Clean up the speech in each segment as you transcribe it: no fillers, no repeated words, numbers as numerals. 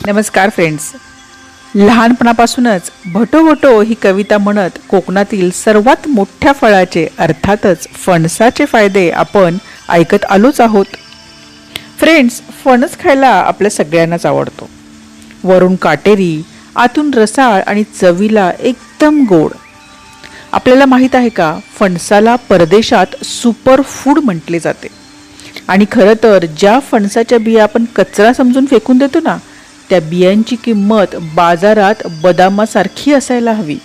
नमस्कार फ्रेंड्स. लहानपणापासूनच भटो भटो ही कविता म्हणत कोकणातील सर्वात मोठ्या फळाचे अर्थातच फणसाचे फायदे आपण ऐकत आलोच आहोत. फ्रेंड्स, फणस खायला आपल्या सगळ्यांनाच आवडतो. वरून काटेरी, आतून रसाळ आणि चवीला एकदम गोड. आपल्याला माहीत आहे का, फणसाला परदेशात सुपर फूड म्हटले जाते. आणि खरं तर ज्या फणसाच्या बिया आपण कचरा समजून फेकून देतो ना, त्या बियांची किंमत बाजारात बदामासारखी असायला हवी.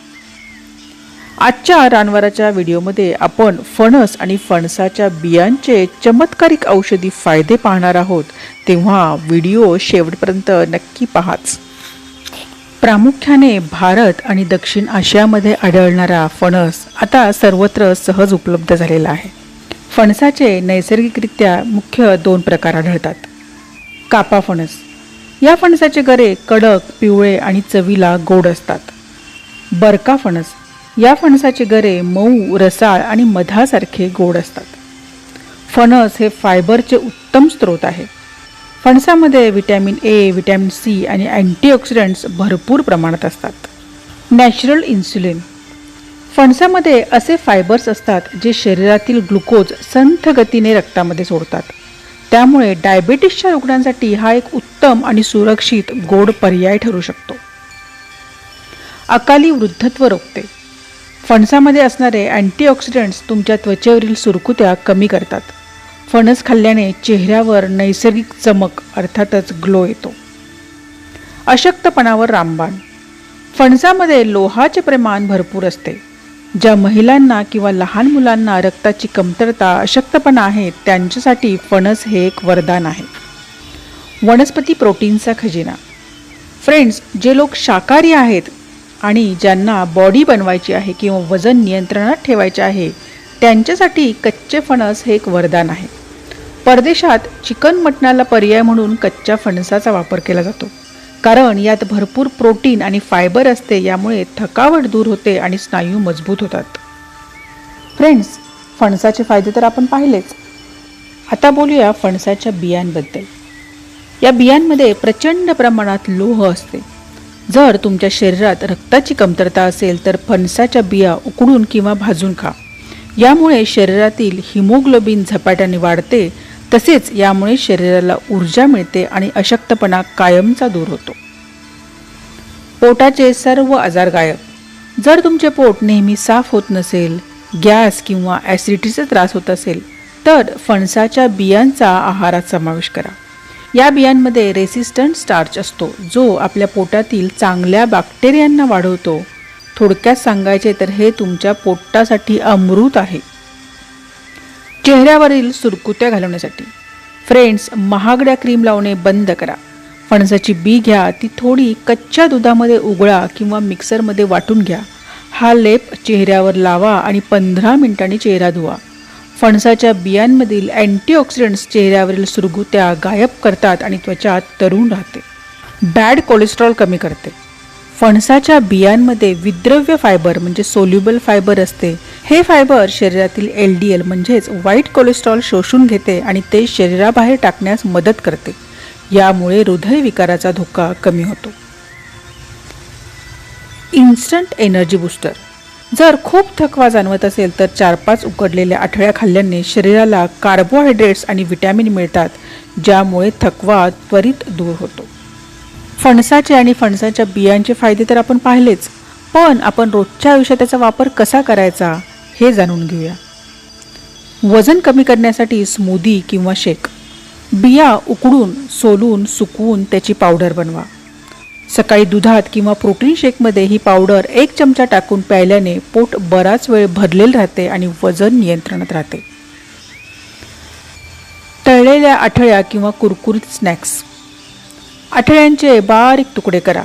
आजच्या रानवाराच्या व्हिडिओमध्ये आपण फणस आणि फणसाच्या बियांचे चमत्कारिक औषधी फायदे पाहणार आहोत, तेव्हा व्हिडिओ शेवटपर्यंत नक्की पाहाच. प्रामुख्याने भारत आणि दक्षिण आशियामध्ये आढळणारा फणस आता सर्वत्र सहज उपलब्ध झालेला आहे. फणसाचे नैसर्गिकरित्या मुख्य 2 प्रकार आढळतात. कापा फणस. या फणसाचे गरे कडक, पिवळे आणि चवीला गोड असतात. बरका फणस. या फणसाचे गरे मऊ, रसाळ आणि मधासारखे गोड असतात. फणस हे फायबरचे उत्तम स्रोत आहे. फणसामध्ये व्हिटॅमिन ए, व्हिटॅमिन सी आणि अँटीऑक्सिडंट्स भरपूर प्रमाणात असतात. Natural insulin. फणसामध्ये असे फायबर्स असतात जे शरीरातील ग्लुकोज संथ गतीने रक्तामध्ये सोडतात. त्यामुळे डायबेटिसच्या रुग्णांसाठी हा एक उत्तम आणि सुरक्षित गोड पर्याय ठरू शकतो. अकाली वृद्धत्व रोखते. फणसामध्ये असणारे अँटीऑक्सिडंट्स तुमच्या त्वचेवरील सुरकुत्या कमी करतात. फणस खाल्ल्याने चेहऱ्यावर नैसर्गिक चमक अर्थातच ग्लो येतो. अशक्तपणावर रामबाण. फणसामध्ये लोहाचे प्रमाण भरपूर असते. ज्या महिलांना किंवा लहान मुलांना रक्ताची कमतरता, अशक्तपणा आहे, त्यांच्यासाठी फणस हे एक वरदान आहे. वनस्पती प्रोटीनचा खजिना. फ्रेंड्स, जे लोक शाकाहारी आहेत आणि ज्यांना बॉडी बनवायची आहे किंवा वजन नियंत्रणात ठेवायचे आहे, त्यांच्यासाठी कच्चे फणस हे एक वरदान आहे. परदेशात चिकन मटणाला पर्याय म्हणून कच्च्या फणसाचा वापर केला जातो, कारण यात भरपूर प्रोटीन आणि फायबर असते. यामुळे थकावट दूर होते आणि स्नायू मजबूत होतात. फ्रेंड्स, फणसाचे फायदे तर आपण पाहिलेच. आता बोलूया फणसाच्या बियांबद्दल. या बियांमध्ये प्रचंड प्रमाणात लोह असते. जर तुमच्या शरीरात रक्ताची कमतरता असेल तर फणसाच्या बिया उकडून किंवा भाजून खा. यामुळे शरीरातील हिमोग्लोबिन झपाट्याने वाढते. तसेच यामुळे शरीराला ऊर्जा मिळते आणि अशक्तपणा कायमचा दूर होतो. पोटाचे सर्व आजार गायब. जर तुमचे पोट नेहमी साफ होत नसेल, गॅस किंवा ॲसिडिटीचा त्रास होत असेल, तर फणसाच्या बियांचा आहारात समावेश करा. या बियांमध्ये रेसिस्टंट स्टार्च असतो, जो आपल्या पोटातील चांगल्या बॅक्टेरियांना वाढवतो. थोडक्यात सांगायचे तर हे तुमच्या पोटासाठी अमृत आहे. चेहऱ्यावरील सुरकुत्या घालवण्यासाठी. फ्रेंड्स, महागड्या क्रीम लावणे बंद करा. फणसाची बी घ्या, ती थोडी कच्च्या दुधामध्ये उघळा किंवा मिक्सरमध्ये वाटून घ्या. हा लेप चेहऱ्यावर लावा आणि 15 मिनिटांनी चेहरा धुवा. फणसाच्या बियांमधील अँटीऑक्सिडंट्स चेहऱ्यावरील सुरकुत्या गायब करतात आणि त्वचा तरुण राहते. बॅड कोलेस्ट्रॉल कमी करते. फणसाच्या बियांमध्ये विद्रव्य फायबर म्हणजे सोल्युबल फायबर असते. हे फायबर शरीरातील LDL म्हणजेच वाईट कोलेस्ट्रॉल शोषून घेते आणि ते शरीराबाहेर टाकण्यास मदत करते. यामुळे हृदयविकाराचा धोका कमी होतो. Instant energy booster. जर खूप थकवा जाणवत असेल तर 4-5 उकडलेल्या आठळ्या खाल्ल्याने शरीराला कार्बोहायड्रेट्स आणि व्हिटॅमिन मिळतात, ज्यामुळे थकवा त्वरित दूर होतो. फणसाचे आणि फणसाच्या बियांचे फायदे तर आपण पाहिलेच, पण आपण रोजच्या आयुष्यात त्याचा वापर कसा करायचा हे जाणून घेऊया. वजन कमी करण्यासाठी स्मूदी किंवा शेक. बिया उकडून, सोलून, सुकवून त्याची पावडर बनवा. सकाळी दुधात किंवा प्रोटीन शेकमध्ये ही पावडर 1 चमचा टाकून प्यायल्याने पोट बराच वेळ भरलेले राहते आणि वजन नियंत्रणात राहते. तळलेल्या आठळ्या किंवा कुरकुरीत स्नॅक्स. आठळ्यांचे बारीक तुकडे करा.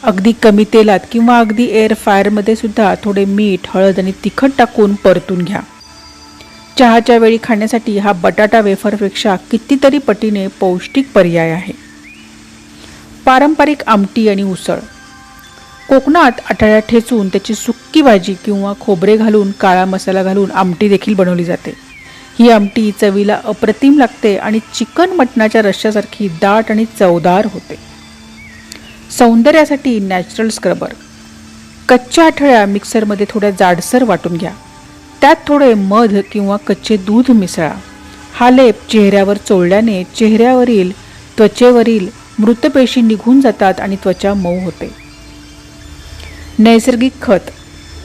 अगदी कमी तेलात किंवा अगदी एअर फ्रायरमध्ये सुद्धा थोडे मीठ, हळद आणि तिखट टाकून परतून घ्या. चहाच्या वेळी खाण्यासाठी हा बटाटा वेफरपेक्षा कितीतरी पटीने पौष्टिक पर्याय आहे. पारंपरिक आमटी आणि उसळ. कोकणात आठळ्या ठेचून त्याची सुक्की भाजी किंवा खोबरे घालून, काळा मसाला घालून आमटी देखील बनवली जाते. ही आमटी चवीला अप्रतिम लागते आणि चिकन मटणाच्या रश्श्यासारखी दाट आणि चवदार होते. सौंदर्यासाठी नॅचरल स्क्रबर. कच्च्या आठळ्या मिक्सरमध्ये थोड्या जाडसर वाटून घ्या. त्यात थोडे मध किंवा कच्चे दूध मिसळा. हा लेप चेहऱ्यावर चोळल्याने चेहऱ्यावरील त्वचेवरील मृतपेशी निघून जातात आणि त्वचा मऊ होते. नैसर्गिक खत.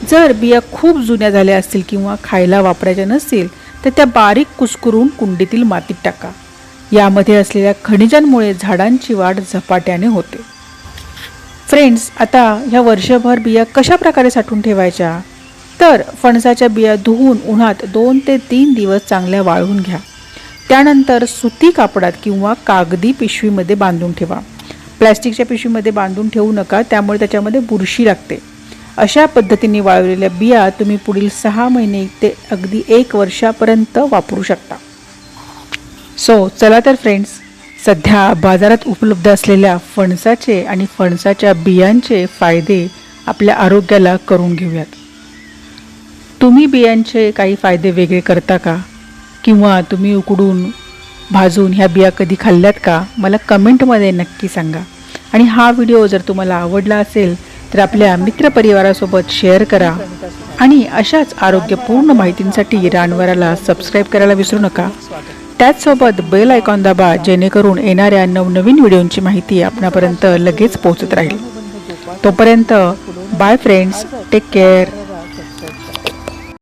जर बिया खूप जुन्या झाल्या असतील किंवा खायला वापरायच्या नसतील तर त्या बारीक कुस्करून कुंडीतील मातीत टाका. यामध्ये असलेल्या खनिजांमुळे झाडांची वाढ झपाट्याने होते. फ्रेंड्स, आता ह्या वर्षभर बिया कशा प्रकारे साठवून ठेवायच्या? तर फणसाच्या बिया धुवून उन्हात 2 ते 3 दिवस चांगल्या वाळवून घ्या. त्यानंतर सुती कापडात किंवा कागदी पिशवीमध्ये बांधून ठेवा. प्लॅस्टिकच्या पिशवीमध्ये बांधून ठेवू नका, त्यामुळे त्याच्यामध्ये बुरशी लागते. अशा पद्धतीने वाळवलेल्या बिया तुम्ही पुढील 6 महिने ते अगदी 1 वर्षापर्यंत वापरू शकता. चला तर फ्रेंड्स, सध्या बाजारात उपलब्ध असलेल्या फणसाचे आणि फणसाच्या बियांचे फायदे आपल्या आरोग्याला करून घेऊयात. तुम्ही बियांचे काही फायदे वेगळे करता का? किंवा तुम्ही उकडून भाजून ह्या बिया कधी खाल्ल्यात का? मला कमेंटमध्ये नक्की सांगा. आणि हा व्हिडिओ जर तुम्हाला आवडला असेल तर आपल्या मित्रपरिवारासोबत शेअर करा. आणि अशाच आरोग्यपूर्ण माहितींसाठी रानवराला सबस्क्राईब करायला विसरू नका. त्याचसोबत बेल आयकॉन दाबा, जेणेकरून येणाऱ्या नवनवीन व्हिडिओंची माहिती आपणापर्यंत लगेच पोहोचत राहील. तोपर्यंत बाय फ्रेंड्स, टेक केअर.